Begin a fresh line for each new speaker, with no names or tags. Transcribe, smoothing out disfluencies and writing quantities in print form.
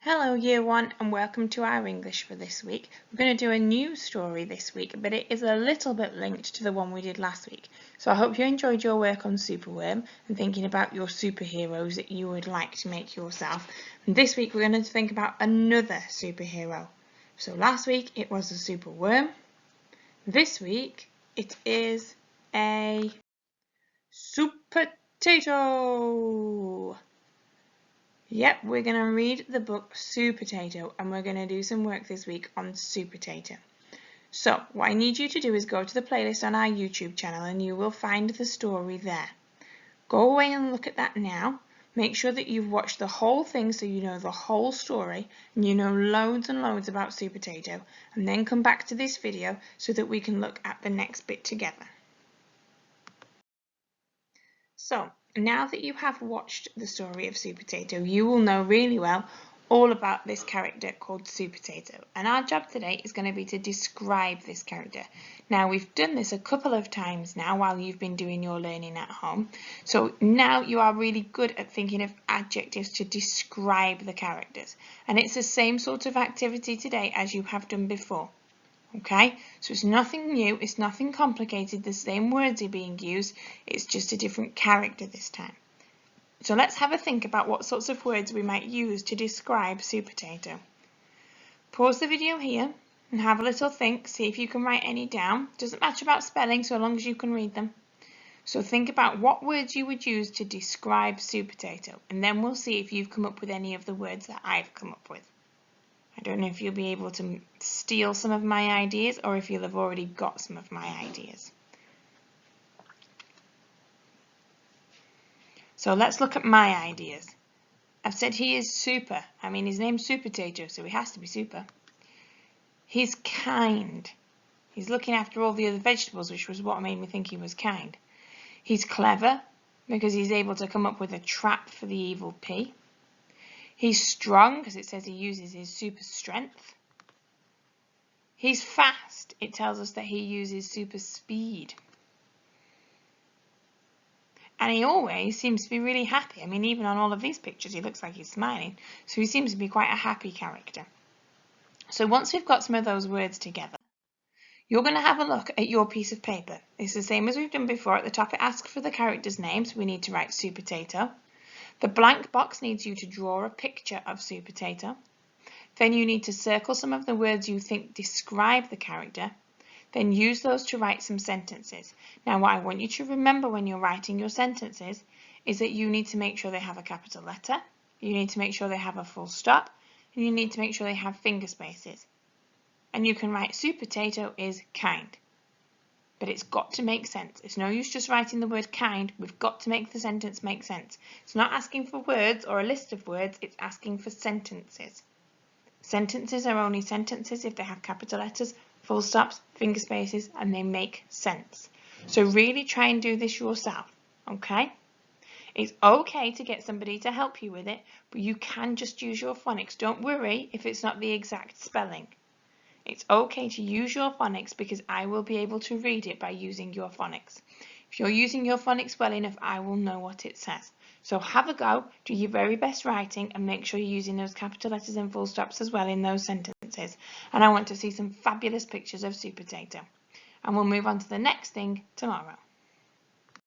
Hello Year 1 and welcome to our English for this week. We're going to do a new story this week, but it is a little bit linked to the one we did last week. So I hope you enjoyed your work on Superworm and thinking about your superheroes that you would like to make yourself. And this week we're going to think about another superhero. So last week it was a superworm. This week it is a superpotato. Yep, we're going to read the book Supertato and we're going to do some work this week on Supertato. So what I need you to do is go to the playlist on our YouTube channel and you will find the story there. Go away and look at that now. Make sure that you've watched the whole thing so you know the whole story and you know loads and loads about Supertato, and then come back to this video so that we can look at the next bit together. So now that you have watched the story of Supertato, you will know really well all about this character called Supertato. And our job today is going to be to describe this character. Now we've done this a couple of times now while you've been doing your learning at home. So now you are really good at thinking of adjectives to describe the characters. And it's the same sort of activity today as you have done before. Okay, so it's nothing new, it's nothing complicated, the same words are being used, it's just a different character this time. So let's have a think about what sorts of words we might use to describe Supertato. Pause the video here and have a little think, see if you can write any down. Doesn't matter about spelling so long as you can read them. So think about what words you would use to describe Supertato, and then we'll see if you've come up with any of the words that I've come up with. I don't know if you'll be able to steal some of my ideas or if you'll have already got some of my ideas. So let's look at my ideas. I've said he is super. I mean, his name's Supertato, so he has to be super. He's kind. He's looking after all the other vegetables, which was what made me think he was kind. He's clever because he's able to come up with a trap for the evil pea. He's strong because it says he uses his super strength. He's fast. It tells us that he uses super speed. And he always seems to be really happy. I mean, even on all of these pictures, he looks like he's smiling. So he seems to be quite a happy character. So once we've got some of those words together, you're going to have a look at your piece of paper. It's the same as we've done before. At the top, it asks for the character's name, so we need to write Supertato. The blank box needs you to draw a picture of Supertato. Then you need to circle some of the words you think describe the character. Then use those to write some sentences. Now what I want you to remember when you're writing your sentences is that you need to make sure they have a capital letter, you need to make sure they have a full stop, and you need to make sure they have finger spaces. And you can write Supertato is kind. But it's got to make sense. It's no use just writing the word kind. We've got to make the sentence make sense. It's not asking for words or a list of words. It's asking for sentences. Sentences are only sentences if they have capital letters, full stops, finger spaces, and they make sense. So really try and do this yourself, okay? It's okay to get somebody to help you with it, but you can just use your phonics. Don't worry if it's not the exact spelling. It's okay to use your phonics because I will be able to read it by using your phonics. If you're using your phonics well enough, I will know what it says. So have a go, do your very best writing, and make sure you're using those capital letters and full stops as well in those sentences. And I want to see some fabulous pictures of Supertato. And we'll move on to the next thing tomorrow.